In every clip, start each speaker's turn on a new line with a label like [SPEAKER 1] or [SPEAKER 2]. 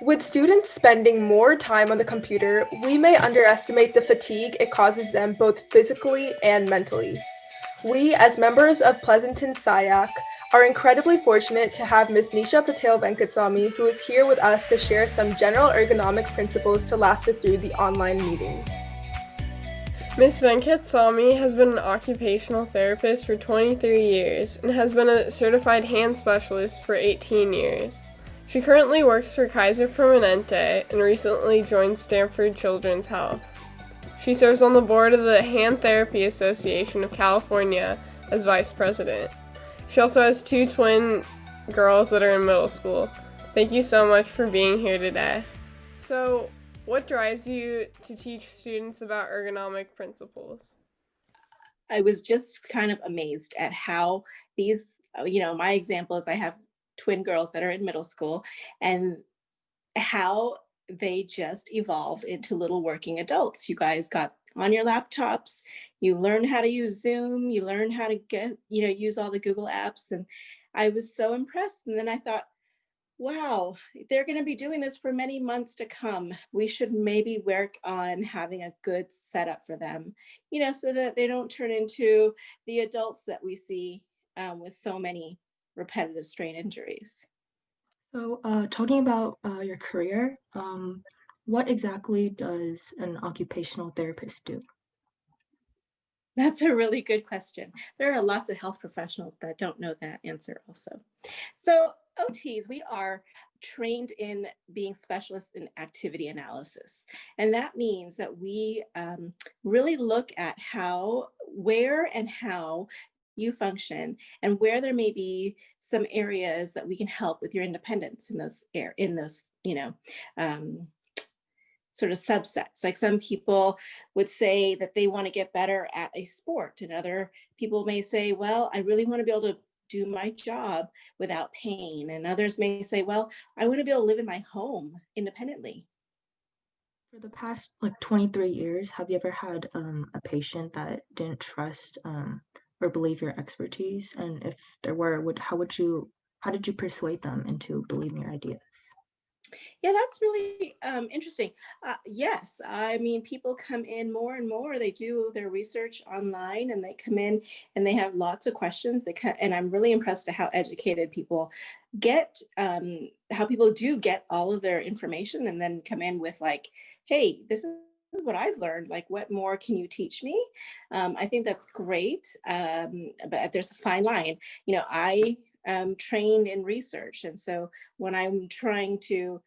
[SPEAKER 1] With students spending more time on the computer, we may underestimate the fatigue it causes them both physically and mentally. We, as members of Pleasanton SIAC, are incredibly fortunate to have Ms Nisha Patel Venkatsamy, who is here with us to share some general ergonomic principles to last us through the online meetings.
[SPEAKER 2] Ms Venkatsamy has been an occupational therapist for 23 years and has been a certified hand specialist for 18 years. She currently works for Kaiser Permanente and recently joined Stanford Children's Health. She serves on the board of the Hand Therapy Association of California as vice president. She also has 2 twin girls that are in middle school. Thank you so much for being here today. So, what drives you to teach students about ergonomic principles?
[SPEAKER 3] I was just kind of amazed at how these, my example is I have twin girls that are in middle school, and how they just evolved into little working adults. You guys got on your laptops, you learn how to use Zoom, you learn how to use all the Google apps. And I was so impressed. And then I thought, wow, they're going to be doing this for many months to come. We should maybe work on having a good setup for them, so that they don't turn into the adults that we see with so many repetitive strain injuries.
[SPEAKER 4] So, talking about your career, what exactly does an occupational therapist do?
[SPEAKER 3] That's a really good question. There are lots of health professionals that don't know that answer also. So OTs, we are trained in being specialists in activity analysis. And that means that we really look at where and how you function, and where there may be some areas that we can help with your independence in those sort of subsets. Like some people would say that they want to get better at a sport, and other people may say, well, I really want to be able to do my job without pain. And others may say, well, I want to be able to live in my home independently.
[SPEAKER 4] For the past 23 years, have you ever had a patient that didn't trust or believe your expertise? And if there were, how did you persuade them into believing your ideas?
[SPEAKER 3] Yeah, that's really interesting. Yes, I mean, people come in more and more. They do their research online, and they come in and they have lots of questions. And I'm really impressed at how educated people get, how people do get all of their information, and then come in with like, hey, this is what I've learned. Like, what more can you teach me? I think that's great. But there's a fine line. I trained in research. And so when I'm trying to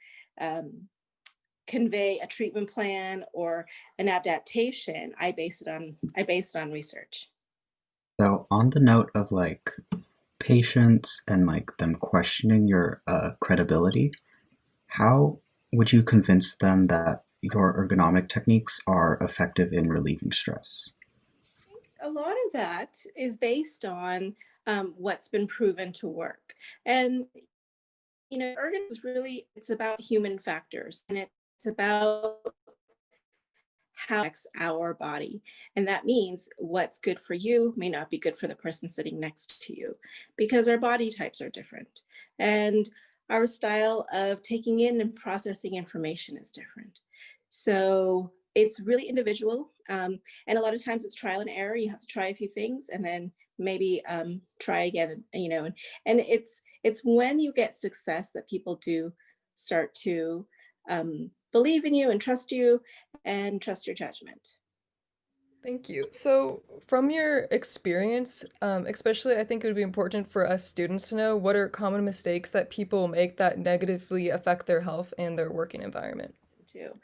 [SPEAKER 3] convey a treatment plan or an adaptation, I base it on research.
[SPEAKER 5] So on the note of patients and them questioning your credibility, how would you convince them that your ergonomic techniques are effective in relieving stress?
[SPEAKER 3] A lot of that is based on what's been proven to work. And ergonomics really, it's about human factors, and it's about how it affects our body. And that means what's good for you may not be good for the person sitting next to you, because our body types are different. And our style of taking in and processing information is different. So it's really individual. And a lot of times it's trial and error. You have to try a few things and then maybe try again, and it's when you get success that people do start to believe in you and trust your judgment.
[SPEAKER 6] Thank you. So, from your experience, especially I think it would be important for us students to know what are common mistakes that people make that negatively affect their health and their working environment.
[SPEAKER 3] Too.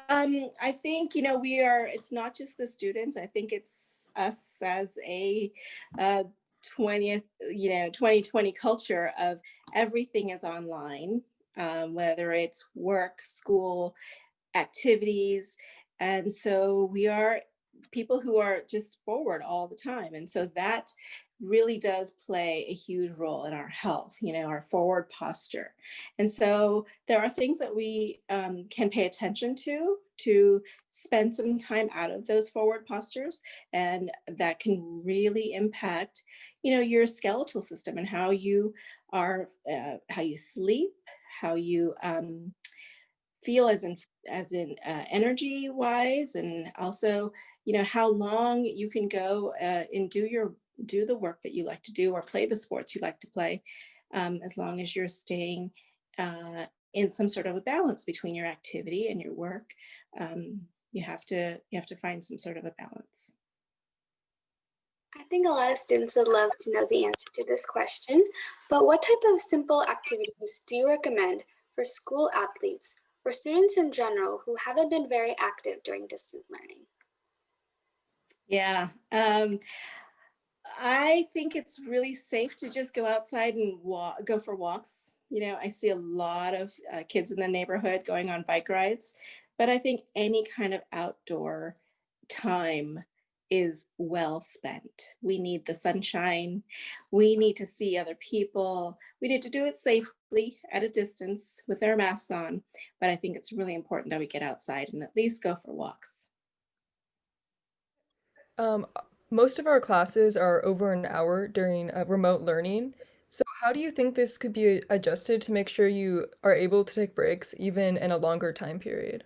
[SPEAKER 3] I think, it's not just the students. I think it's us as a 2020 culture of everything is online, whether it's work, school, activities. And so we are people who are just forward all the time. And so that really does play a huge role in our health, our forward posture. And so there are things that we can pay attention to spend some time out of those forward postures. And that can really impact, your skeletal system and how you are, how you sleep, how you feel as in energy wise, and also how long you can go and do the work that you like to do or play the sports you like to play, as long as you're staying in some sort of a balance between your activity and your work. You have to find some sort of a balance.
[SPEAKER 7] I think a lot of students would love to know the answer to this question, but what type of simple activities do you recommend for school athletes or students in general who haven't been very active during distance learning?
[SPEAKER 3] Yeah, I think it's really safe to just go outside and go for walks. I see a lot of kids in the neighborhood going on bike rides, but I think any kind of outdoor time is well spent. We need the sunshine. We need to see other people. We need to do it safely at a distance with our masks on. But I think it's really important that we get outside and at least go for walks.
[SPEAKER 6] Most of our classes are over an hour during remote learning. So how do you think this could be adjusted to make sure you are able to take breaks even in a longer time period?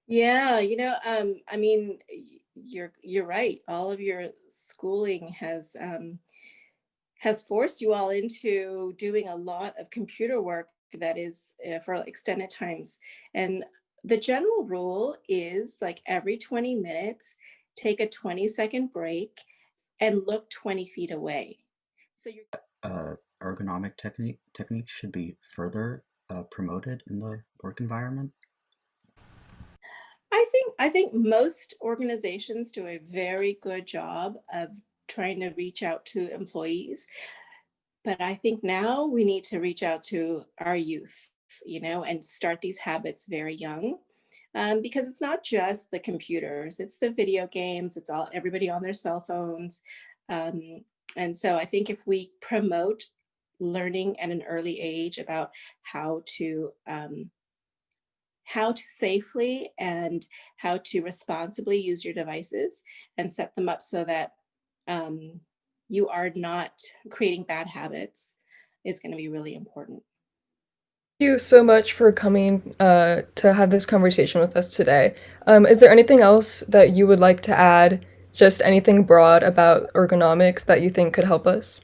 [SPEAKER 3] Yeah, I mean, you're right. All of your schooling has forced you all into doing a lot of computer work that is for extended times. And the general rule is like every 20 minutes, take a 20-second break and look 20 feet away. So you're
[SPEAKER 5] Ergonomic techniques should be further promoted in the work environment.
[SPEAKER 3] I think most organizations do a very good job of trying to reach out to employees. But I think now we need to reach out to our youth, and start these habits very young. Because it's not just the computers, it's the video games, it's everybody on their cell phones. And so I think if we promote learning at an early age about how to safely and how to responsibly use your devices and set them up so that you are not creating bad habits, is going to be really important.
[SPEAKER 6] Thank you so much for coming to have this conversation with us today. Is there anything else that you would like to add? Just anything broad about ergonomics that you think could help us?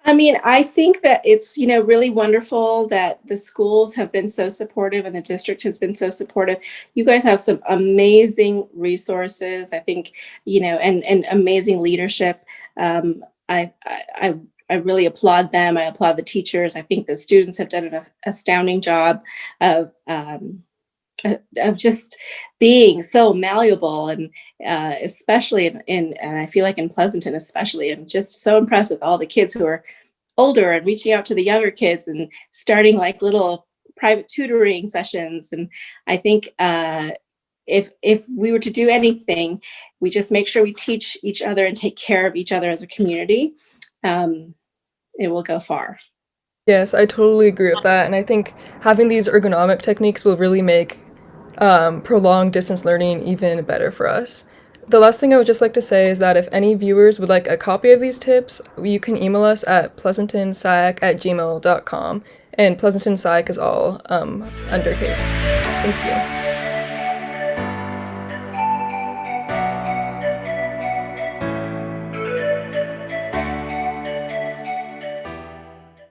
[SPEAKER 3] I mean, I think that it's, really wonderful that the schools have been so supportive and the district has been so supportive. You guys have some amazing resources, I think, and amazing leadership. I really applaud them. I applaud the teachers. I think the students have done an astounding job of just being so malleable, and especially and I feel like in Pleasanton especially, I'm just so impressed with all the kids who are older and reaching out to the younger kids and starting like little private tutoring sessions. And I think if we were to do anything, we just make sure we teach each other and take care of each other as a community. It will go far.
[SPEAKER 6] Yes, I totally agree with that. And I think having these ergonomic techniques will really make prolonged distance learning even better for us. The last thing I would just like to say is that if any viewers would like a copy of these tips, you can email us at pleasantonsiac@gmail.com, and Pleasanton SIAC is all undercase. Thank you.